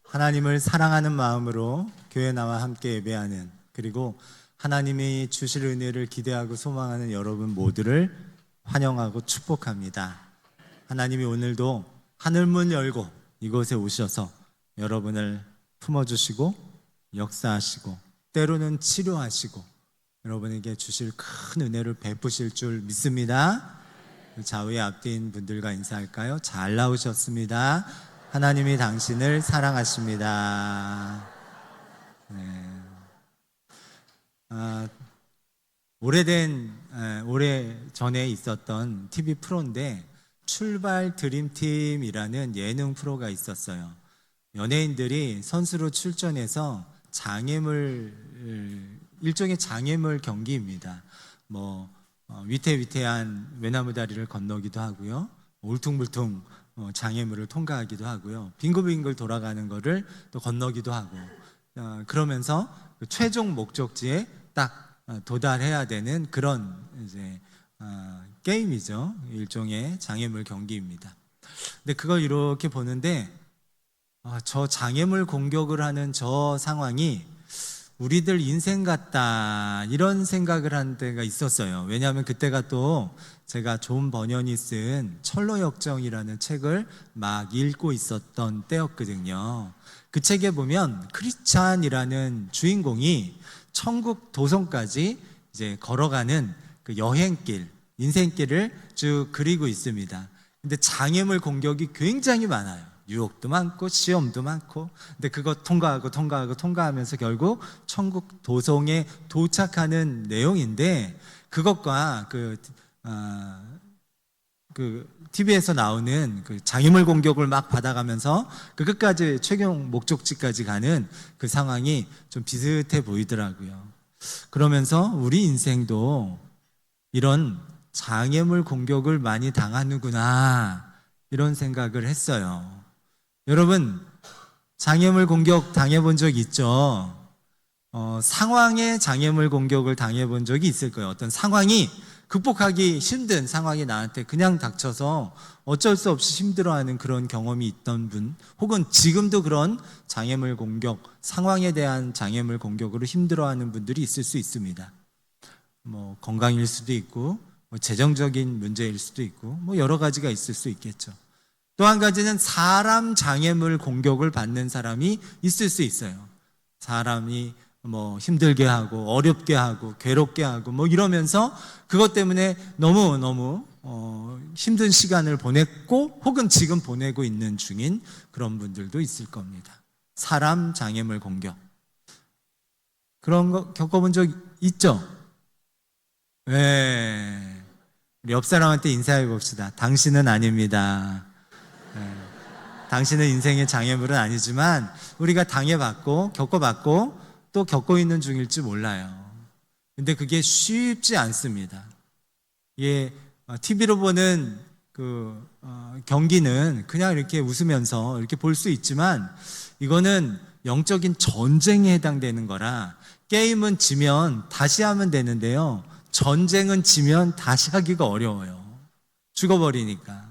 하나님을 사랑하는 마음으로 교회 나와 함께 예배하는, 그리고 하나님이 주실 은혜를 기대하고 소망하는 여러분 모두를 환영하고 축복합니다. 하나님이 오늘도 하늘문 열고 이곳에 오셔서 여러분을 품어주시고 역사하시고 때로는 치료하시고 여러분에게 주실 큰 은혜를 베푸실 줄 믿습니다. 좌우에 앞뒤인 분들과 인사할까요? 잘 나오셨습니다. 하나님이 당신을 사랑하십니다. 네. 오래 전에 있었던 TV 프로인데 출발 드림팀이라는 예능 프로가 있었어요. 연예인들이 선수로 출전해서 일종의 장애물 경기입니다. 위태위태한 외나무 다리를 건너기도 하고요, 울퉁불퉁 장애물을 통과하기도 하고요, 빙글빙글 돌아가는 거를 또 건너기도 하고, 그러면서 그 최종 목적지에 딱 도달해야 되는 그런 이제 게임이죠. 일종의 장애물 경기입니다. 근데 그걸 이렇게 보는데 저 장애물 공격을 하는 저 상황이 우리들 인생 같다, 이런 생각을 한 때가 있었어요. 왜냐하면 그때가 또 제가 존 버년이 쓴 철로역정이라는 책을 막 읽고 있었던 때였거든요. 그 책에 보면 크리스찬이라는 주인공이 천국 도성까지 이제 걸어가는 그 여행길, 인생길을 쭉 그리고 있습니다. 근데 장애물 공격이 굉장히 많아요. 유혹도 많고 시험도 많고, 근데 그거 통과하면서 결국 천국 도성에 도착하는 내용인데, 그것과 그 TV에서 나오는 그 장애물 공격을 막 받아가면서 그 끝까지 최종 목적지까지 가는 그 상황이 좀 비슷해 보이더라고요. 그러면서 우리 인생도 이런 장애물 공격을 많이 당하는구나, 이런 생각을 했어요. 여러분, 장애물 공격 당해본 적 있죠? 상황의 장애물 공격을 당해본 적이 있을 거예요. 어떤 상황이 극복하기 힘든 상황이 나한테 그냥 닥쳐서 어쩔 수 없이 힘들어하는 그런 경험이 있던 분, 혹은 지금도 그런 장애물 공격, 상황에 대한 장애물 공격으로 힘들어하는 분들이 있을 수 있습니다. 건강일 수도 있고, 재정적인 문제일 수도 있고, 여러 가지가 있을 수 있겠죠. 또 한 가지는 사람 장애물 공격을 받는 사람이 있을 수 있어요. 사람이 힘들게 하고 어렵게 하고 괴롭게 하고 이러면서 그것 때문에 너무 힘든 시간을 보냈고, 혹은 지금 보내고 있는 중인 그런 분들도 있을 겁니다. 사람 장애물 공격, 그런 거 겪어본 적 있죠? 네. 우리 옆 사람한테 인사해 봅시다. 당신은 아닙니다. 당신은 인생의 장애물은 아니지만 우리가 당해봤고 겪어봤고 또 겪고 있는 중일지 몰라요. 근데 그게 쉽지 않습니다. 이게 TV로 보는 경기는 그냥 이렇게 웃으면서 이렇게 볼 수 있지만, 이거는 영적인 전쟁에 해당되는 거라, 게임은 지면 다시 하면 되는데요, 전쟁은 지면 다시 하기가 어려워요. 죽어버리니까.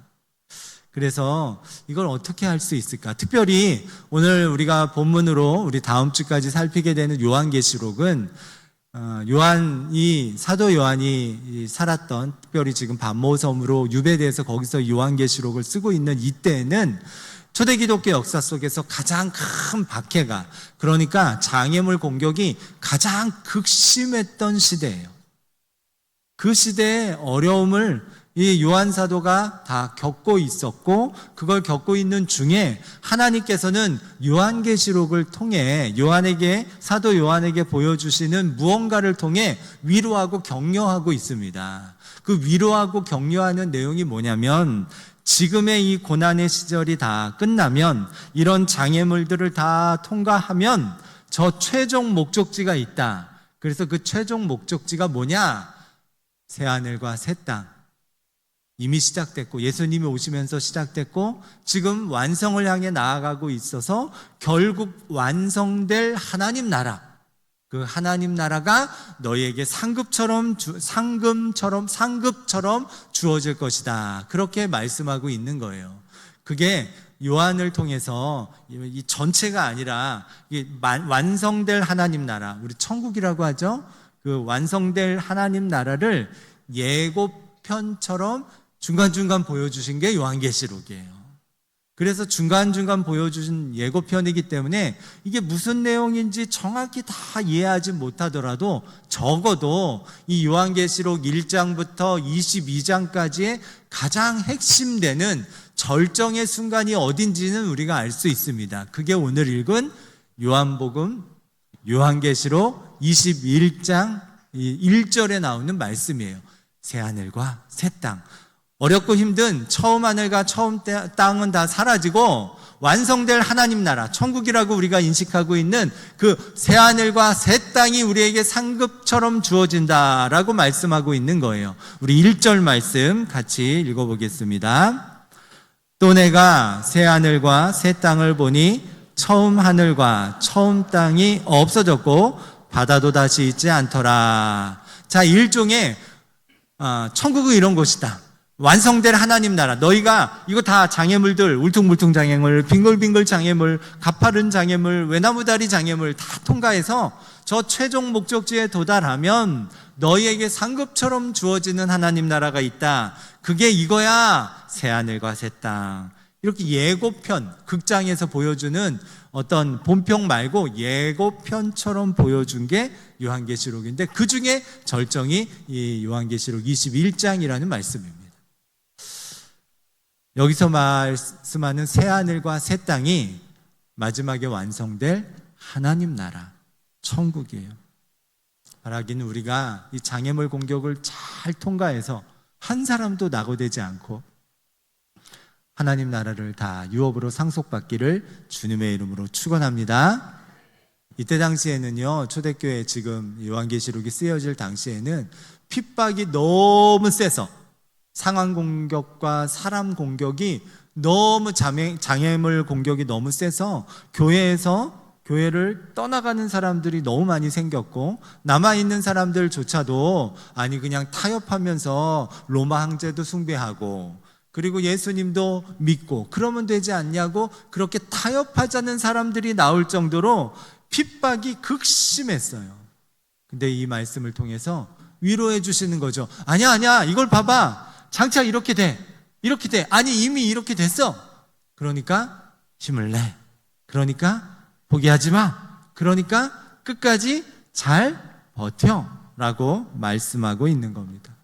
그래서 이걸 어떻게 할 수 있을까? 특별히 오늘 우리가 본문으로 우리 다음 주까지 살피게 되는 요한계시록은 사도 요한이 살았던, 특별히 지금 반모섬으로 유배돼서 거기서 요한계시록을 쓰고 있는 이때에는 초대기독교 역사 속에서 가장 큰 박해가, 그러니까 장애물 공격이 가장 극심했던 시대예요. 그 시대의 어려움을 이 요한 사도가 다 겪고 있었고, 그걸 겪고 있는 중에 하나님께서는 요한계시록을 통해 사도 요한에게 보여주시는 무언가를 통해 위로하고 격려하고 있습니다. 그 위로하고 격려하는 내용이 뭐냐면, 지금의 이 고난의 시절이 다 끝나면, 이런 장애물들을 다 통과하면 저 최종 목적지가 있다. 그래서 그 최종 목적지가 뭐냐? 새하늘과 새 땅. 이미 시작됐고, 예수님이 오시면서 시작됐고, 지금 완성을 향해 나아가고 있어서 결국 완성될 하나님 나라, 그 하나님 나라가 너희에게 상급처럼 주어질 것이다. 그렇게 말씀하고 있는 거예요. 그게 요한을 통해서 이 전체가 아니라 완성될 하나님 나라, 우리 천국이라고 하죠. 그 완성될 하나님 나라를 예고편처럼 중간중간 보여주신 게 요한계시록이에요. 그래서 중간중간 보여주신 예고편이기 때문에 이게 무슨 내용인지 정확히 다 이해하지 못하더라도 적어도 이 요한계시록 1장부터 22장까지의 가장 핵심되는 절정의 순간이 어딘지는 우리가 알 수 있습니다. 그게 오늘 읽은 요한복음 요한계시록 21장 1절에 나오는 말씀이에요. 새하늘과 새 땅. 어렵고 힘든 처음 하늘과 처음 땅은 다 사라지고 완성될 하나님 나라, 천국이라고 우리가 인식하고 있는 그 새하늘과 새 땅이 우리에게 상급처럼 주어진다라고 말씀하고 있는 거예요. 우리 1절 말씀 같이 읽어보겠습니다. 또 내가 새하늘과 새 땅을 보니 처음 하늘과 처음 땅이 없어졌고 바다도 다시 있지 않더라. 자, 일종의 천국은 이런 곳이다. 완성될 하나님 나라. 너희가 이거 다 장애물들, 울퉁불퉁 장애물, 빙글빙글 장애물, 가파른 장애물, 외나무다리 장애물 다 통과해서 저 최종 목적지에 도달하면 너희에게 상급처럼 주어지는 하나님 나라가 있다. 그게 이거야. 새하늘과 새 땅. 이렇게 예고편, 극장에서 보여주는 어떤 본편 말고 예고편처럼 보여준 게 요한계시록인데 그 중에 절정이 이 요한계시록 21장이라는 말씀입니다. 여기서 말씀하는 새하늘과 새 땅이 마지막에 완성될 하나님 나라, 천국이에요. 바라기는 우리가 이 장애물 공격을 잘 통과해서 한 사람도 낙오되지 않고 하나님 나라를 다 유업으로 상속받기를 주님의 이름으로 축원합니다. 이때 당시에는요, 초대교회 지금 요한계시록이 쓰여질 당시에는 핍박이 너무 세서 상황 공격과 사람 공격이 너무 장애물 공격이 너무 세서 교회를 떠나가는 사람들이 너무 많이 생겼고 남아있는 사람들조차도 아니 그냥 타협하면서 로마 황제도 숭배하고 그리고 예수님도 믿고 그러면 되지 않냐고 그렇게 타협하자는 사람들이 나올 정도로 핍박이 극심했어요. 근데 이 말씀을 통해서 위로해 주시는 거죠. 아니야 이걸 봐봐. 장차 이렇게 돼. 아니 이미 이렇게 됐어. 그러니까 힘을 내. 그러니까 포기하지 마. 그러니까 끝까지 잘 버텨 라고 말씀하고 있는 겁니다.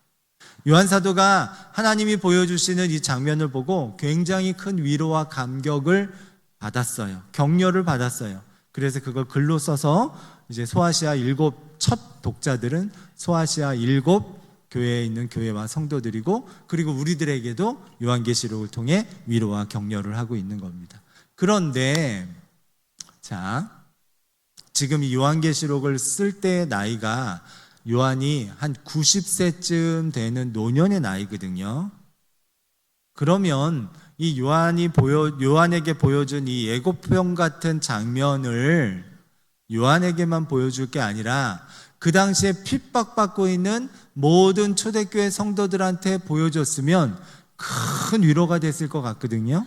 요한 사도가 하나님이 보여주시는 이 장면을 보고 굉장히 큰 위로와 감격을 받았어요. 격려를 받았어요. 그래서 그걸 글로 써서 이제 소아시아 7첫 독자들은 소아시아 7 교회에 있는 교회와 성도들이고 그리고 우리들에게도 요한계시록을 통해 위로와 격려를 하고 있는 겁니다. 그런데 자, 지금 이 요한계시록을 쓸 때의 나이가 요한이 한 90세쯤 되는 노년의 나이거든요. 그러면 이 요한에게 보여준 이 예고편 같은 장면을 요한에게만 보여줄 게 아니라 그 당시에 핍박받고 있는 모든 초대교회 성도들한테 보여줬으면 큰 위로가 됐을 것 같거든요.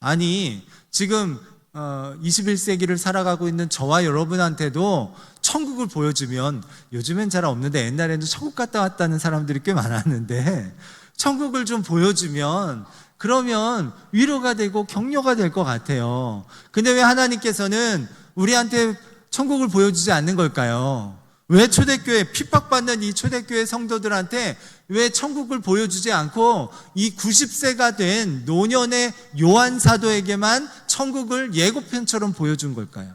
아니 지금 21세기를 살아가고 있는 저와 여러분한테도 천국을 보여주면 요즘엔 잘 없는데 옛날에는 천국 갔다 왔다는 사람들이 꽤 많았는데 천국을 좀 보여주면 그러면 위로가 되고 격려가 될 것 같아요. 근데 왜 하나님께서는 우리한테 천국을 보여주지 않는 걸까요? 왜 초대교회, 핍박받는 이 초대교회 성도들한테 왜 천국을 보여주지 않고 이 90세가 된 노년의 요한 사도에게만 천국을 예고편처럼 보여준 걸까요?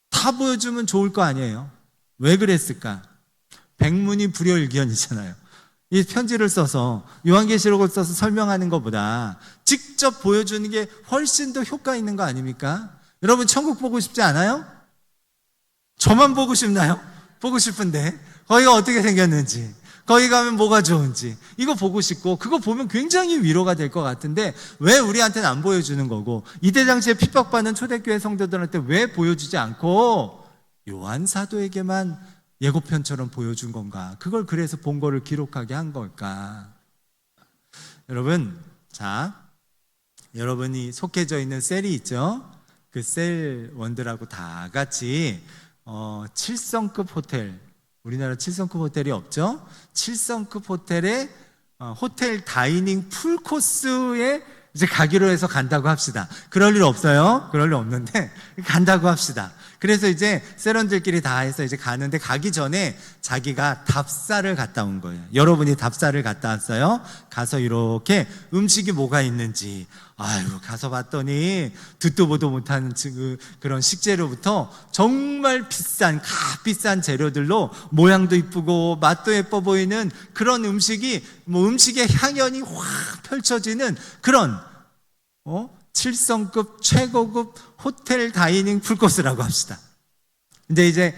다 보여주면 좋을 거 아니에요? 왜 그랬을까? 백문이 불여일견이잖아요. 이 편지를 써서 요한계시록을 써서 설명하는 것보다 직접 보여주는 게 훨씬 더 효과 있는 거 아닙니까? 여러분 천국 보고 싶지 않아요? 저만 보고 싶나요? 보고 싶은데 거기가 어떻게 생겼는지 거기 가면 뭐가 좋은지 이거 보고 싶고 그거 보면 굉장히 위로가 될 것 같은데 왜 우리한테는 안 보여주는 거고 이때 당시에 핍박받는 초대교회 성도들한테 왜 보여주지 않고 요한 사도에게만 예고편처럼 보여준 건가? 그걸 그래서 본거를 기록하게 한 걸까? 여러분, 자 여러분이 속해져 있는 셀이 있죠? 그 셀원들하고 다 같이 7성급 호텔, 우리나라 7성급 호텔이 없죠? 7성급 호텔에 호텔 다이닝 풀코스에 이제 가기로 해서 간다고 합시다. 그럴 일 없어요. 그럴 일 없는데 간다고 합시다. 그래서 이제 세런들끼리 다 해서 이제 가는데, 가기 전에 자기가 답사를 갔다 온 거예요. 여러분이 답사를 갔다 왔어요. 가서 이렇게 음식이 뭐가 있는지, 아이고, 가서 봤더니 듣도 보도 못하는 그런 식재료부터 정말 비싼, 값비싼 재료들로 모양도 이쁘고 맛도 예뻐 보이는 그런 음식이, 음식의 향연이 확 펼쳐지는 그런 7성급 최고급 호텔 다이닝 풀코스라고 합시다. 근데 이제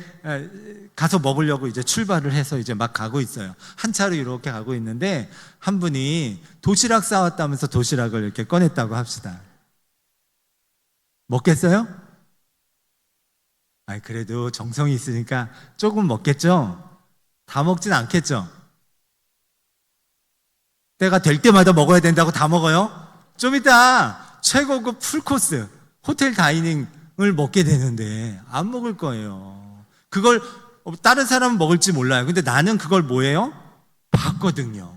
가서 먹으려고 이제 출발을 해서 이제 막 가고 있어요. 한 차로 이렇게 가고 있는데, 한 분이 도시락 싸왔다면서 도시락을 이렇게 꺼냈다고 합시다. 먹겠어요? 아니, 그래도 정성이 있으니까 조금 먹겠죠? 다 먹진 않겠죠? 때가 될 때마다 먹어야 된다고 다 먹어요? 좀 이따 최고급 풀코스 호텔 다이닝을 먹게 되는데 안 먹을 거예요. 그걸 다른 사람은 먹을지 몰라요. 근데 나는 그걸 뭐예요? 봤거든요.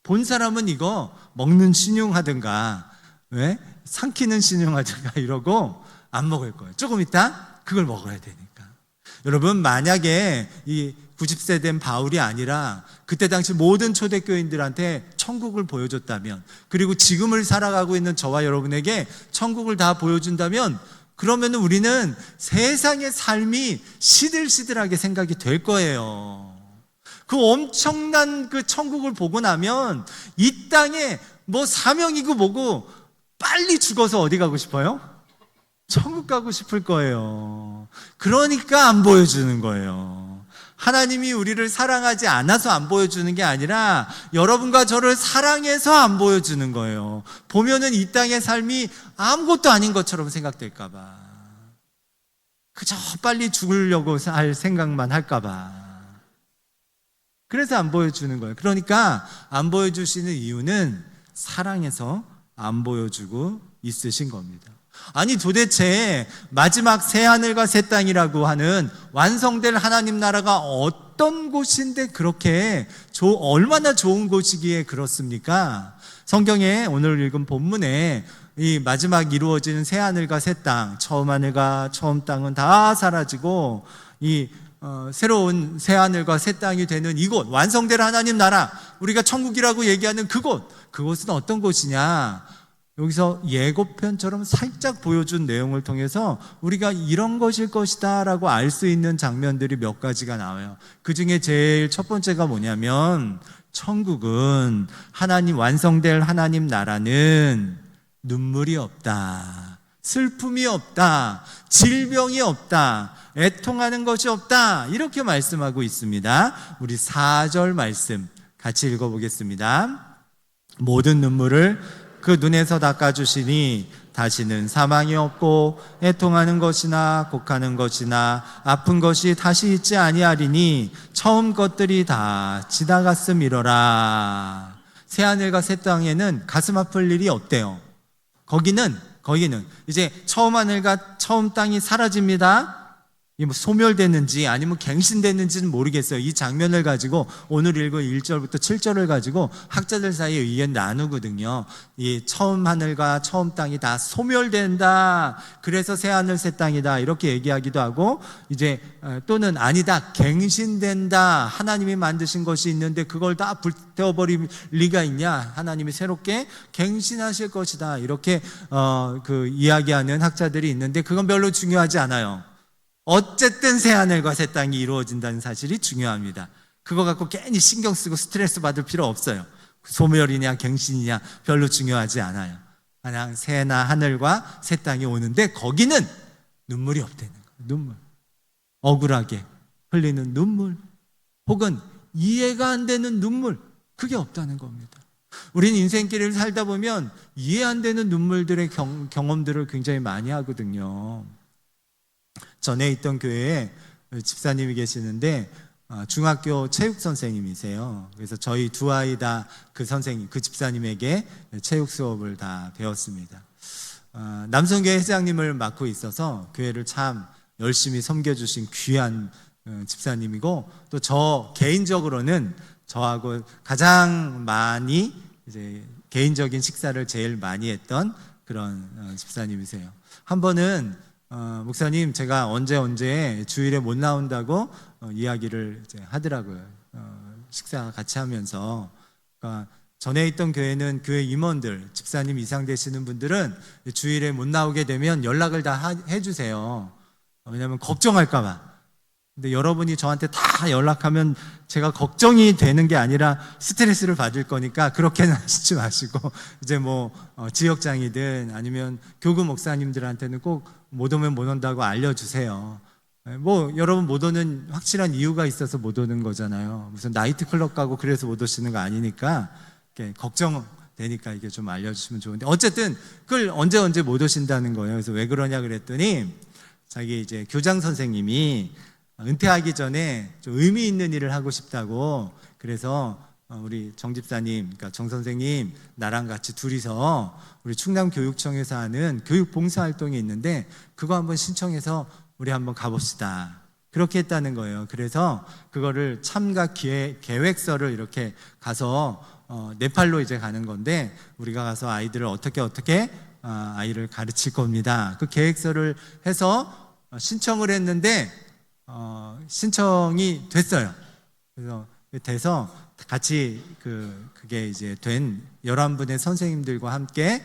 본 사람은 이거 먹는 신용하든가, 왜? 삼키는 신용하든가 이러고 안 먹을 거예요. 조금 이따 그걸 먹어야 되니까. 여러분, 만약에 이 90세 된 바울이 아니라 그때 당시 모든 초대교인들한테 천국을 보여줬다면, 그리고 지금을 살아가고 있는 저와 여러분에게 천국을 다 보여준다면, 그러면 우리는 세상의 삶이 시들시들하게 생각이 될 거예요. 그 엄청난 그 천국을 보고 나면 이 땅에 뭐 사명이고 뭐고 빨리 죽어서 어디 가고 싶어요? 천국 가고 싶을 거예요. 그러니까 안 보여주는 거예요. 하나님이 우리를 사랑하지 않아서 안 보여주는 게 아니라 여러분과 저를 사랑해서 안 보여주는 거예요. 보면은 이 땅의 삶이 아무것도 아닌 것처럼 생각될까 봐, 그저 빨리 죽으려고 할 생각만 할까 봐, 그래서 안 보여주는 거예요. 그러니까 안 보여주시는 이유는 사랑해서 안 보여주고 있으신 겁니다. 아니, 도대체 마지막 새하늘과 새 땅이라고 하는 완성될 하나님 나라가 어떤 곳인데 그렇게 얼마나 좋은 곳이기에 그렇습니까? 성경에 오늘 읽은 본문에 이 마지막 이루어지는 새하늘과 새 땅, 처음 하늘과 처음 땅은 다 사라지고 이 새로운 새하늘과 새 땅이 되는 이곳, 완성될 하나님 나라, 우리가 천국이라고 얘기하는 그곳은 어떤 곳이냐? 여기서 예고편처럼 살짝 보여준 내용을 통해서 우리가 이런 것일 것이다 라고 알 수 있는 장면들이 몇 가지가 나와요. 그 중에 제일 첫 번째가 뭐냐면, 천국은 완성될 하나님 나라는 눈물이 없다, 슬픔이 없다, 질병이 없다, 애통하는 것이 없다, 이렇게 말씀하고 있습니다. 우리 4절 말씀 같이 읽어보겠습니다. 모든 눈물을 그 눈에서 닦아주시니 다시는 사망이 없고 애통하는 것이나 곡하는 것이나 아픈 것이 다시 있지 아니하리니 처음 것들이 다 지나갔음이로라. 새하늘과 새 땅에는 가슴 아플 일이 없대요. 거기는 이제 처음 하늘과 처음 땅이 사라집니다. 이게 뭐 소멸됐는지 아니면 갱신됐는지는 모르겠어요. 이 장면을 가지고 오늘 읽은 1절부터 7절을 가지고 학자들 사이에 의견 나누거든요. 이 처음 하늘과 처음 땅이 다 소멸된다, 그래서 새 하늘 새 땅이다, 이렇게 얘기하기도 하고, 이제 또는 아니다, 갱신된다, 하나님이 만드신 것이 있는데 그걸 다 불태워버릴 리가 있냐, 하나님이 새롭게 갱신하실 것이다, 이렇게 그 이야기하는 학자들이 있는데, 그건 별로 중요하지 않아요. 어쨌든 새하늘과 새 땅이 이루어진다는 사실이 중요합니다. 그거 갖고 괜히 신경 쓰고 스트레스 받을 필요 없어요. 소멸이냐 갱신이냐 별로 중요하지 않아요. 그냥 새나 하늘과 새 땅이 오는데 거기는 눈물이 없다는 거예요. 눈물, 억울하게 흘리는 눈물, 혹은 이해가 안 되는 눈물, 그게 없다는 겁니다. 우린 인생길을 살다 보면 이해 안 되는 눈물들의 경험들을 굉장히 많이 하거든요. 전에 있던 교회에 집사님이 계시는데 중학교 체육 선생님이세요. 그래서 저희 두 아이 다 그 선생님, 그 집사님에게 체육 수업을 다 배웠습니다. 남성교회 회장님을 맡고 있어서 교회를 참 열심히 섬겨주신 귀한 집사님이고, 또 저 개인적으로는 저하고 가장 많이 이제 개인적인 식사를 제일 많이 했던 그런 집사님이세요. 한 번은 목사님, 제가 언제 주일에 못 나온다고 이야기를 이제 하더라고요. 식사 같이 하면서. 그러니까 전에 있던 교회는 교회 임원들, 집사님 이상 되시는 분들은 주일에 못 나오게 되면 연락을 다 해주세요. 왜냐하면 걱정할까 봐. 근데 여러분이 저한테 다 연락하면 제가 걱정이 되는 게 아니라 스트레스를 받을 거니까 그렇게는 하시지 마시고, 이제 뭐 지역장이든 아니면 교구 목사님들한테는 꼭 못 오면 못 온다고 알려주세요. 뭐 여러분 못 오는 확실한 이유가 있어서 못 오는 거잖아요. 무슨 나이트클럽 가고 그래서 못 오시는 거 아니니까 걱정되니까 이게 좀 알려주시면 좋은데, 어쨌든 그걸 언제 못 오신다는 거예요. 그래서 왜 그러냐 그랬더니 자기 이제 교장 선생님이 은퇴하기 전에 좀 의미 있는 일을 하고 싶다고, 그래서 우리 정 집사님, 그러니까 정 선생님, 나랑 같이 둘이서 우리 충남교육청에서 하는 교육 봉사활동이 있는데 그거 한번 신청해서 우리 한번 가봅시다. 그렇게 했다는 거예요. 그래서 그거를 참가 계획서를 이렇게 가서 네팔로 이제 가는 건데, 우리가 가서 아이들을 어떻게 아이를 가르칠 겁니다. 그 계획서를 해서 신청을 했는데 신청이 됐어요. 그래서 돼서 같이 그게 이제 된 11분의 선생님들과 함께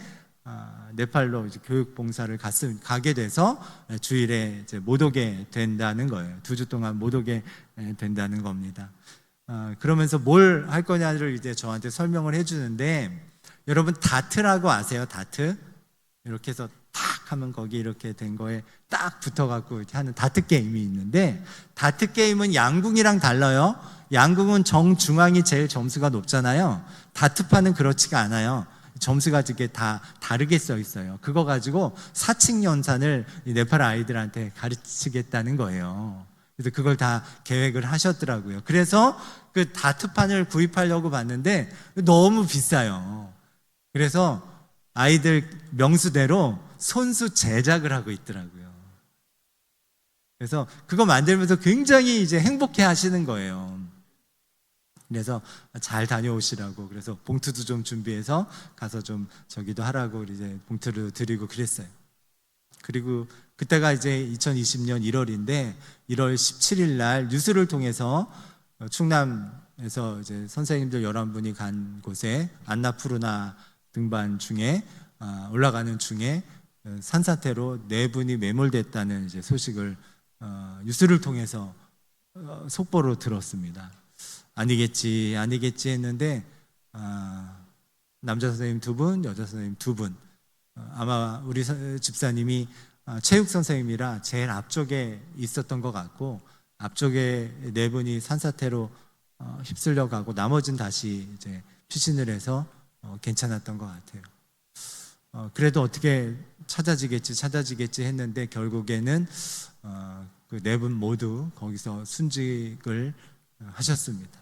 네팔로 이제 교육 봉사를 가게 돼서 주일에 이제 못 오게 된다는 거예요. 2주 동안 못 오게 된다는 겁니다. 그러면서 뭘 할 거냐를 이제 저한테 설명을 해주는데, 여러분 다트라고 아세요? 다트? 이렇게 해서 탁 하면 거기 이렇게 된 거에 딱 붙어갖고 이렇게 하는 다트 게임이 있는데, 다트 게임은 양궁이랑 달라요. 양궁은 정중앙이 제일 점수가 높잖아요. 다트판은 그렇지가 않아요. 점수가 이게 다 다르게 써 있어요. 그거 가지고 사칙연산을 네팔 아이들한테 가르치겠다는 거예요. 그래서 그걸 다 계획을 하셨더라고요. 그래서 그 다트판을 구입하려고 봤는데 너무 비싸요. 그래서 아이들 명수대로 손수 제작을 하고 있더라고요. 그래서 그거 만들면서 굉장히 이제 행복해 하시는 거예요. 그래서 잘 다녀오시라고, 그래서 봉투도 좀 준비해서 가서 좀 저기도 하라고 이제 봉투를 드리고 그랬어요. 그리고 그때가 이제 2020년 1월인데 1월 17일 날 뉴스를 통해서 충남에서 이제 선생님들 11분이 간 곳에 안나푸르나 등반 중에 올라가는 중에 산사태로 4분이 매몰됐다는 이제 소식을 뉴스를 통해서 속보로 들었습니다. 아니겠지 했는데 남자 선생님 2분, 여자 선생님 2분. 아마 우리 집사님이 체육 선생님이라 제일 앞쪽에 있었던 것 같고, 앞쪽에 4분이 산사태로 휩쓸려 가고 나머지는 다시 이제 피신을 해서 괜찮았던 것 같아요. 그래도 어떻게 찾아지겠지 했는데 결국에는 그 4분 모두 거기서 순직을 하셨습니다.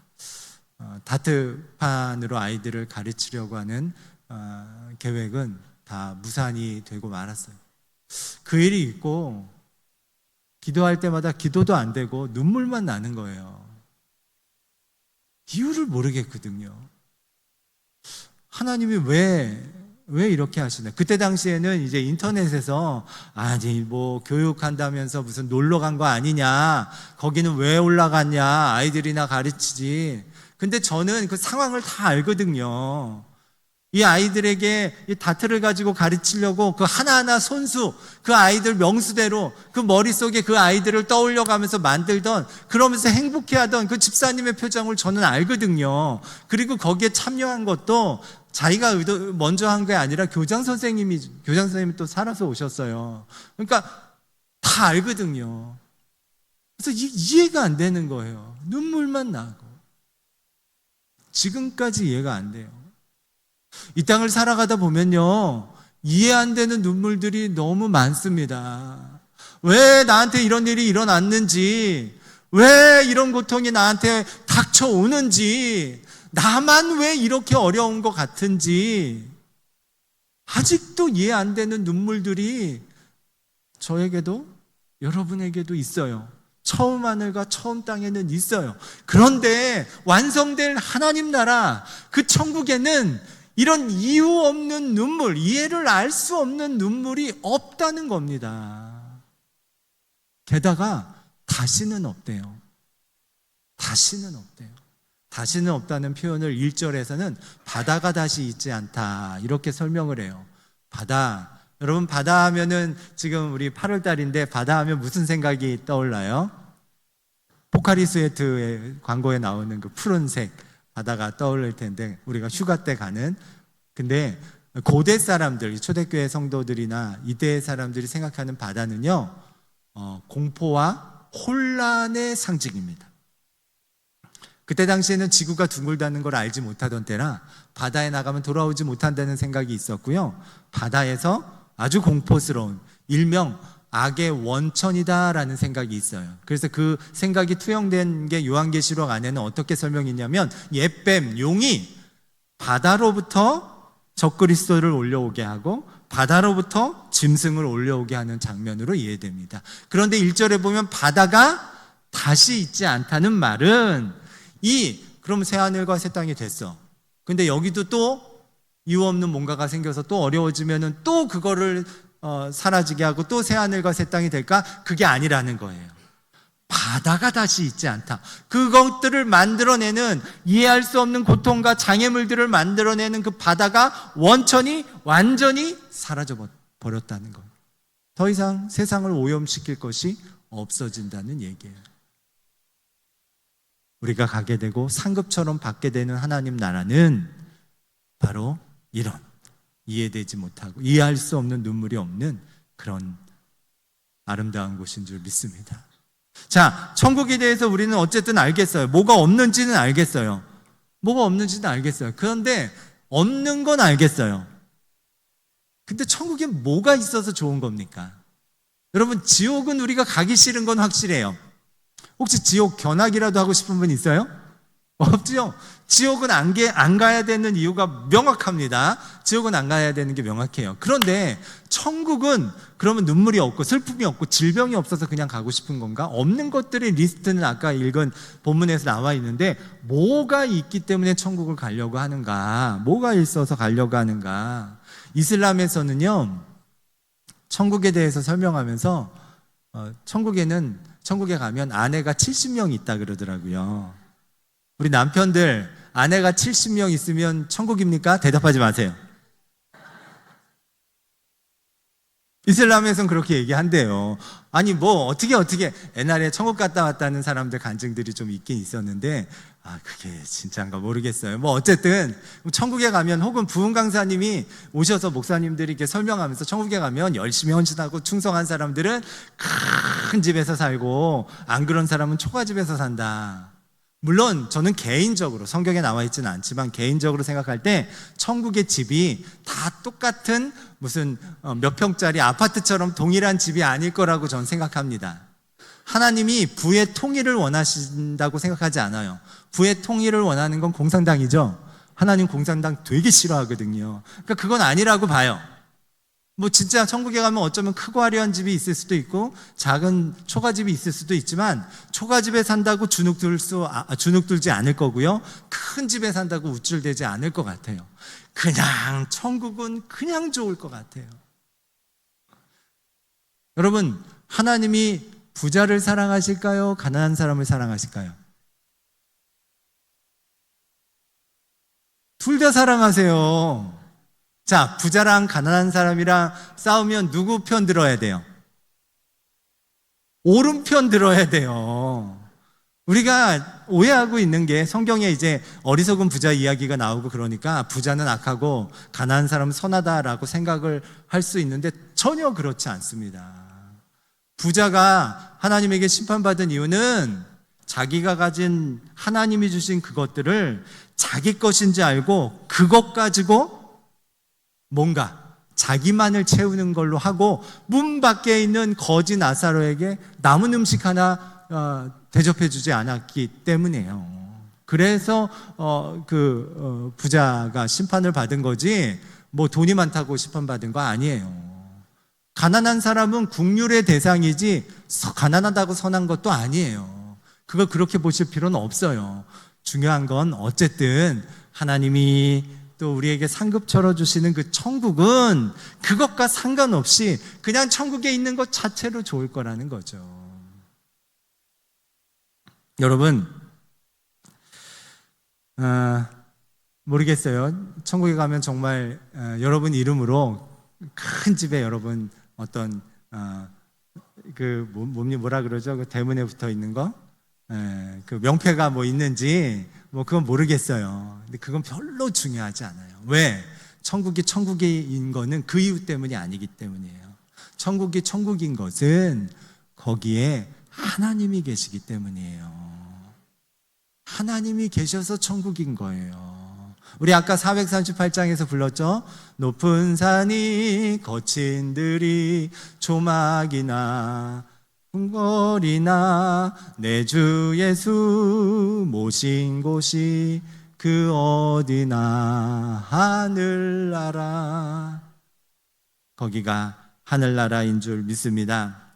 다트판으로 아이들을 가르치려고 하는 계획은 다 무산이 되고 말았어요. 그 일이 있고 기도할 때마다 기도도 안 되고 눈물만 나는 거예요. 이유를 모르겠거든요. 하나님이 왜 이렇게 하시나? 그때 당시에는 이제 인터넷에서 아니 뭐 교육한다면서 무슨 놀러 간 거 아니냐, 거기는 왜 올라갔냐, 아이들이나 가르치지. 근데 저는 그 상황을 다 알거든요. 이 아이들에게 이 다트를 가지고 가르치려고 그 하나하나 손수, 그 아이들 명수대로 그 머릿속에 그 아이들을 떠올려가면서 만들던, 그러면서 행복해하던 그 집사님의 표정을 저는 알거든요. 그리고 거기에 참여한 것도 자기가 먼저 한 게 아니라 교장 선생님이 또 살아서 오셨어요. 그러니까 다 알거든요. 그래서 이해가 안 되는 거예요. 눈물만 나고. 지금까지 이해가 안 돼요. 이 땅을 살아가다 보면요, 이해 안 되는 눈물들이 너무 많습니다. 왜 나한테 이런 일이 일어났는지, 왜 이런 고통이 나한테 닥쳐오는지, 나만 왜 이렇게 어려운 것 같은지, 아직도 이해 안 되는 눈물들이 저에게도 여러분에게도 있어요. 처음 하늘과 처음 땅에는 있어요. 그런데 완성될 하나님 나라, 그 천국에는 이런 이유 없는 눈물, 이해를 알 수 없는 눈물이 없다는 겁니다. 게다가 다시는 없대요. 다시는 없대요. 다시는 없다는 표현을 1절에서는 바다가 다시 있지 않다, 이렇게 설명을 해요. 바다, 여러분 바다 하면은 지금 우리 8월 달인데 바다 하면 무슨 생각이 떠올라요? 포카리 스웨트의 광고에 나오는 그 푸른색 바다가 떠오를 텐데, 우리가 휴가 때 가는. 근데 고대 사람들, 초대교회 성도들이나 이때 사람들이 생각하는 바다는요, 공포와 혼란의 상징입니다. 그때 당시에는 지구가 둥글다는 걸 알지 못하던 때라 바다에 나가면 돌아오지 못한다는 생각이 있었고요. 바다에서 아주 공포스러운, 일명 악의 원천이다라는 생각이 있어요. 그래서 그 생각이 투영된 게 요한계시록 안에는 어떻게 설명이 있냐면, 옛뱀, 용이 바다로부터 적그리스도를 올려오게 하고 바다로부터 짐승을 올려오게 하는 장면으로 이해됩니다. 그런데 1절에 보면 바다가 다시 있지 않다는 말은, 그럼 새하늘과 새 땅이 됐어. 근데 여기도 또 이유 없는 뭔가가 생겨서 또 어려워지면은 또 그거를 사라지게 하고 또 새하늘과 새 땅이 될까? 그게 아니라는 거예요. 바다가 다시 있지 않다. 그것들을 만들어내는, 이해할 수 없는 고통과 장애물들을 만들어내는 그 바다가 완전히 사라져 버렸다는 거예요. 더 이상 세상을 오염시킬 것이 없어진다는 얘기예요. 우리가 가게 되고 상급처럼 받게 되는 하나님 나라는 바로 이런 이해되지 못하고 이해할 수 없는 눈물이 없는 그런 아름다운 곳인 줄 믿습니다. 자, 천국에 대해서 우리는 어쨌든 알겠어요. 뭐가 없는지는 알겠어요. 그런데 없는 건 알겠어요. 근데 천국에 뭐가 있어서 좋은 겁니까? 여러분, 지옥은 우리가 가기 싫은 건 확실해요. 혹시 지옥 견학이라도 하고 싶은 분 있어요? 없죠? 지옥은 안 가야 되는 이유가 명확합니다. 지옥은 안 가야 되는 게 명확해요. 그런데 천국은 그러면 눈물이 없고 슬픔이 없고 질병이 없어서 그냥 가고 싶은 건가? 없는 것들의 리스트는 아까 읽은 본문에서 나와 있는데, 뭐가 있기 때문에 천국을 가려고 하는가? 뭐가 있어서 가려고 하는가? 이슬람에서는요, 천국에 대해서 설명하면서 천국에 가면 아내가 70명 있다 그러더라고요. 우리 남편들, 아내가 70명 있으면 천국입니까? 대답하지 마세요. 이슬람에서는 그렇게 얘기한대요. 아니 뭐 어떻게 옛날에 천국 갔다 왔다는 사람들 간증들이 좀 있긴 있었는데, 그게 진짜인가 모르겠어요. 뭐 어쨌든 천국에 가면, 혹은 부흥 강사님이 오셔서 목사님들이 이렇게 설명하면서, 천국에 가면 열심히 헌신하고 충성한 사람들은 큰 집에서 살고 안 그런 사람은 초가집에서 산다. 물론 저는 개인적으로, 성경에 나와 있지는 않지만 개인적으로 생각할 때 천국의 집이 다 똑같은 무슨 몇 평짜리 아파트처럼 동일한 집이 아닐 거라고 저는 생각합니다. 하나님이 부의 통일을 원하신다고 생각하지 않아요. 부의 통일을 원하는 건 공산당이죠. 하나님 공산당 되게 싫어하거든요. 그러니까 그건 아니라고 봐요. 뭐 진짜 천국에 가면 어쩌면 크고 화려한 집이 있을 수도 있고 작은 초가집이 있을 수도 있지만, 초가집에 산다고 주눅들지 않을 거고요, 큰 집에 산다고 우쭐대지 않을 것 같아요. 그냥 천국은 그냥 좋을 것 같아요. 여러분, 하나님이 부자를 사랑하실까요? 가난한 사람을 사랑하실까요? 둘 다 사랑하세요. 자, 부자랑 가난한 사람이랑 싸우면 누구 편 들어야 돼요? 옳은 편 들어야 돼요. 우리가 오해하고 있는 게, 성경에 이제 어리석은 부자 이야기가 나오고 그러니까 부자는 악하고 가난한 사람은 선하다라고 생각을 할 수 있는데, 전혀 그렇지 않습니다. 부자가 하나님에게 심판받은 이유는 자기가 가진, 하나님이 주신 그것들을 자기 것인지 알고 그것 가지고 뭔가 자기만을 채우는 걸로 하고, 문 밖에 있는 거지 나사로에게 남은 음식 하나 대접해주지 않았기 때문이에요. 그래서 부자가 심판을 받은 거지, 뭐 돈이 많다고 시험받은 거 아니에요. 가난한 사람은 국률의 대상이지 가난하다고 선한 것도 아니에요. 그걸 그렇게 보실 필요는 없어요. 중요한 건 어쨌든 하나님이 또 우리에게 상급 차려주시는 그 천국은 그것과 상관없이 그냥 천국에 있는 것 자체로 좋을 거라는 거죠. 여러분, 모르겠어요. 천국에 가면 정말 여러분 이름으로 큰 집에 여러분 어떤 뭐라 그러죠? 그 대문에 붙어 있는 거, 그 명패가 뭐 있는지 뭐 그건 모르겠어요. 근데 그건 별로 중요하지 않아요. 왜? 천국이 천국인 거는 그 이유 때문이 아니기 때문이에요. 천국이 천국인 것은 거기에 하나님이 계시기 때문이에요. 하나님이 계셔서 천국인 거예요. 우리 아까 438장에서 불렀죠? 높은 산이 거친 들이 조막이나 궁궐이나 내 주 예수 모신 곳이 그 어디나 하늘나라. 거기가 하늘나라인 줄 믿습니다.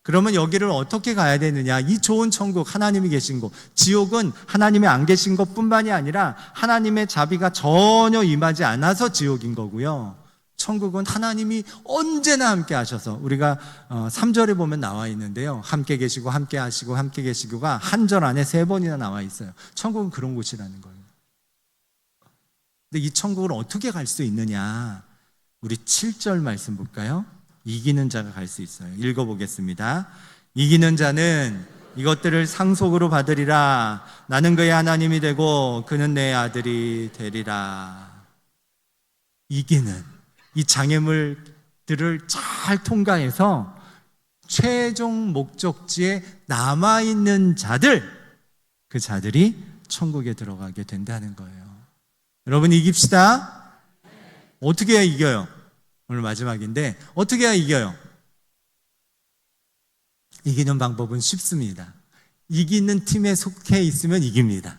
그러면 여기를 어떻게 가야 되느냐? 이 좋은 천국, 하나님이 계신 곳. 지옥은 하나님이 안 계신 것뿐만이 아니라 하나님의 자비가 전혀 임하지 않아서 지옥인 거고요. 천국은 하나님이 언제나 함께 하셔서, 우리가 3절에 보면 나와 있는데요, 함께 계시고 함께 하시고 함께 계시고가 한 절 안에 3번이나 나와 있어요. 천국은 그런 곳이라는 거예요. 근데 이 천국을 어떻게 갈 수 있느냐? 우리 7절 말씀 볼까요? 이기는 자가 갈 수 있어요. 읽어보겠습니다. 이기는 자는 이것들을 상속으로 받으리라. 나는 그의 하나님이 되고 그는 내 아들이 되리라. 이기는, 이 장애물들을 잘 통과해서 최종 목적지에 남아있는 자들, 그 자들이 천국에 들어가게 된다는 거예요. 여러분, 이깁시다. 어떻게 해야 이겨요? 오늘 마지막인데 어떻게 해야 이겨요? 이기는 방법은 쉽습니다. 이기는 팀에 속해 있으면 이깁니다.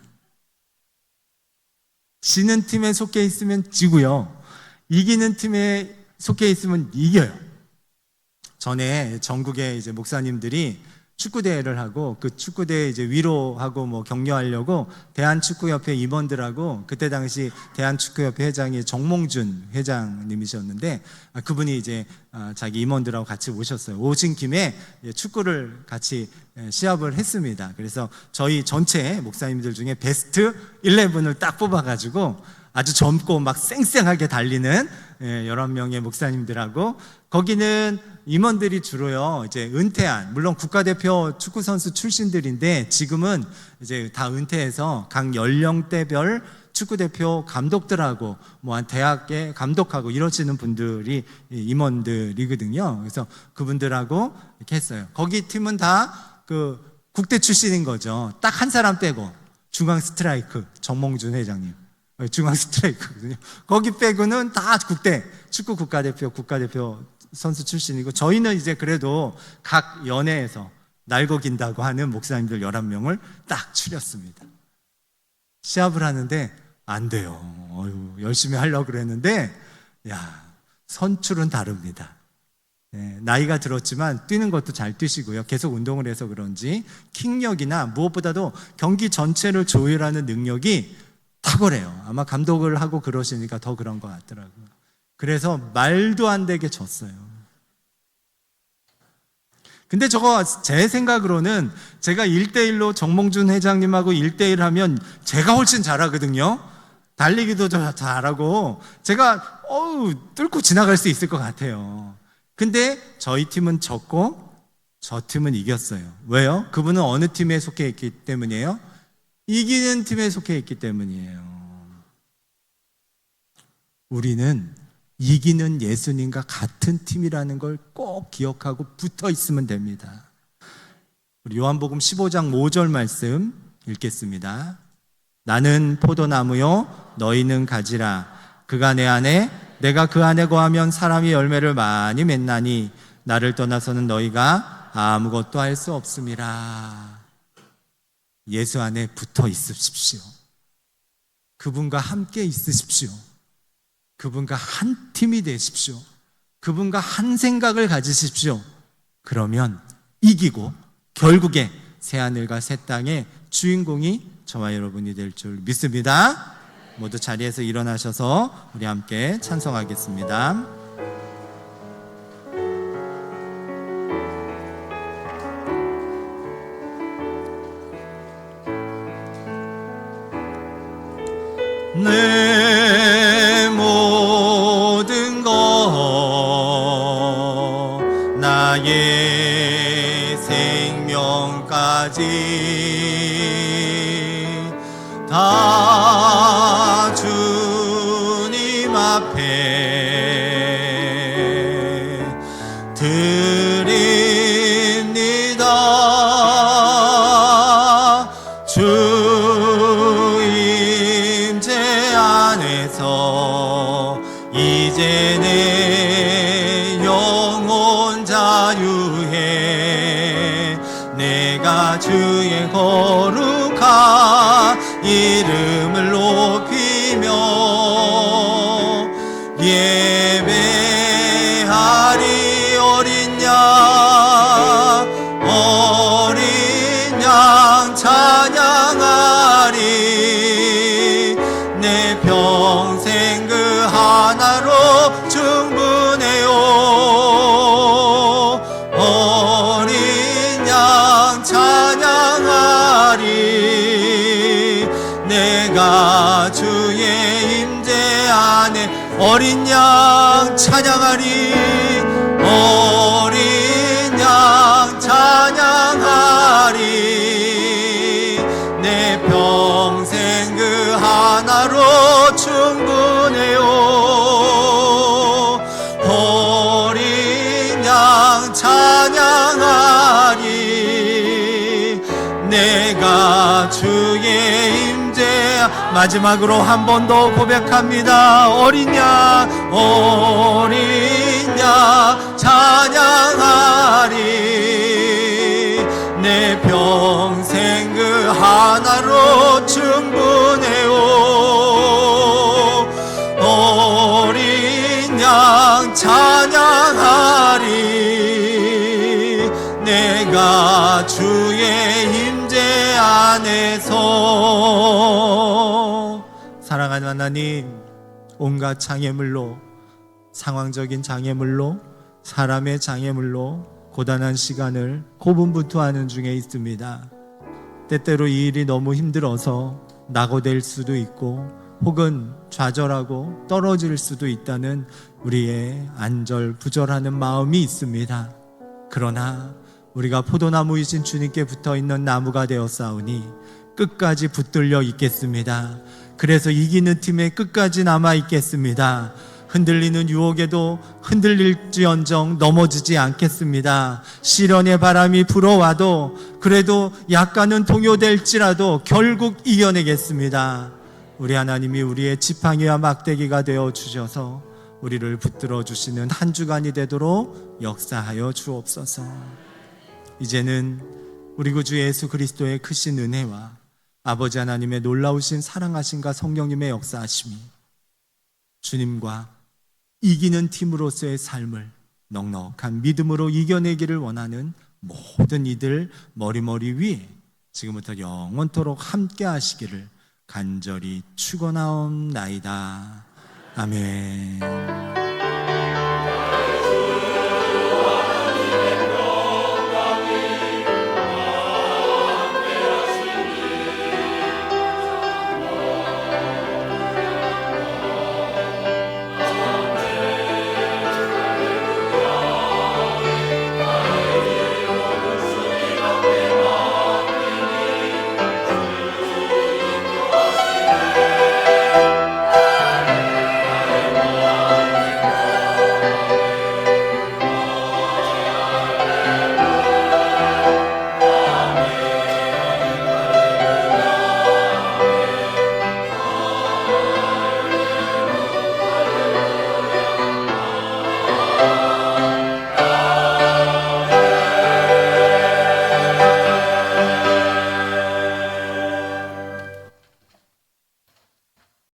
지는 팀에 속해 있으면 지고요. 이기는 팀에 속해 있으면 이겨요. 전에 전국의 이제 목사님들이 축구대회를 하고, 그 축구대회 이제 위로하고 뭐 격려하려고 대한축구협회 임원들하고, 그때 당시 대한축구협회 회장이 정몽준 회장님이셨는데, 그분이 이제 자기 임원들하고 같이 오셨어요. 오신 김에 축구를 같이 시합을 했습니다. 그래서 저희 전체 목사님들 중에 베스트 11을 딱 뽑아가지고 아주 젊고 막 쌩쌩하게 달리는 11명의 목사님들하고, 거기는 임원들이 주로요, 이제 은퇴한, 물론 국가대표 축구선수 출신들인데 지금은 이제 다 은퇴해서 각 연령대별 축구대표 감독들하고 뭐 한 대학에 감독하고 이러시는 분들이 임원들이거든요. 그래서 그분들하고 이렇게 했어요. 거기 팀은 다 그 국대 출신인 거죠. 딱 한 사람 빼고, 중앙 스트라이크 정몽준 회장님. 중앙 스트라이크거든요. 거기 빼고는 다 국대 축구 국가대표 선수 출신이고, 저희는 이제 그래도 각 연회에서 날고 긴다고 하는 목사님들 11명을 딱 추렸습니다. 시합을 하는데 안 돼요. 열심히 하려고 그랬는데, 선출은 다릅니다. 나이가 들었지만 뛰는 것도 잘 뛰시고요. 계속 운동을 해서 그런지 킥력이나 무엇보다도 경기 전체를 조율하는 능력이 탁월해요. 아마 감독을 하고 그러시니까 더 그런 것 같더라고요. 그래서 말도 안 되게 졌어요. 근데 저거 제 생각으로는 제가 1대1로 정몽준 회장님하고 1대1 하면 제가 훨씬 잘하거든요. 달리기도 잘하고 제가 뚫고 지나갈 수 있을 것 같아요. 근데 저희 팀은 졌고 저 팀은 이겼어요. 왜요? 그분은 어느 팀에 속해 있기 때문이에요? 이기는 팀에 속해 있기 때문이에요. 우리는 이기는 예수님과 같은 팀이라는 걸 꼭 기억하고 붙어 있으면 됩니다. 우리 요한복음 15장 5절 말씀 읽겠습니다. 나는 포도나무요 너희는 가지라. 그가 내 안에 내가 그 안에 거하면 사람이 열매를 많이 맺나니 나를 떠나서는 너희가 아무것도 할 수 없음이라. 예수 안에 붙어 있으십시오. 그분과 함께 있으십시오. 그분과 한 팀이 되십시오. 그분과 한 생각을 가지십시오. 그러면 이기고 결국에 새하늘과 새 땅의 주인공이 저와 여러분이 될 줄 믿습니다. 모두 자리에서 일어나셔서 우리 함께 찬송하겠습니다. 내 모든 것 나의 생명까지 다 주님 앞에 드립니다. 주 임재 안에서 이제 내 영혼 자유해 내가 주의 거룩한 이름을 높이며 예배하리. 어린 양 찬양하리. 내 평생 그 하나로 충분해요. 어린 양 찬양하리. 내가 주의 임재 안에 어린 양 찬양하리. 어린 양 찬양하리. 내 평생 그 하나로 충분해요. 어린 양 찬양하리. 내가 주의 임재. 마지막으로 한 번 더 고백합니다. 어린 양 찬양하리. 내 평생 그 하나로 충분해요. 어린 양 찬양하리. 내가 주의 임재 안에서. 사랑하는 하나님, 온갖 장애물로, 상황적인 장애물로, 사람의 장애물로 고단한 시간을 고분분투하는 중에 있습니다. 때때로 이 일이 너무 힘들어서 낙오될 수도 있고 혹은 좌절하고 떨어질 수도 있다는 우리의 안절부절하는 마음이 있습니다. 그러나 우리가 포도나무이신 주님께 붙어있는 나무가 되었사오니 끝까지 붙들려 있겠습니다. 그래서 이기는 팀에 끝까지 남아 있겠습니다. 흔들리는 유혹에도 흔들릴지언정 넘어지지 않겠습니다. 시련의 바람이 불어와도 그래도 약간은 동요될지라도 결국 이겨내겠습니다. 우리 하나님이 우리의 지팡이와 막대기가 되어 주셔서 우리를 붙들어 주시는 한 주간이 되도록 역사하여 주옵소서. 이제는 우리 구주 예수 그리스도의 크신 은혜와 아버지 하나님의 놀라우신 사랑하심과 성령님의 역사하심이 주님과 이기는 팀으로서의 삶을 넉넉한 믿음으로 이겨내기를 원하는 모든 이들 머리머리 위에 지금부터 영원토록 함께 하시기를 간절히 축원하옵나이다. 아멘.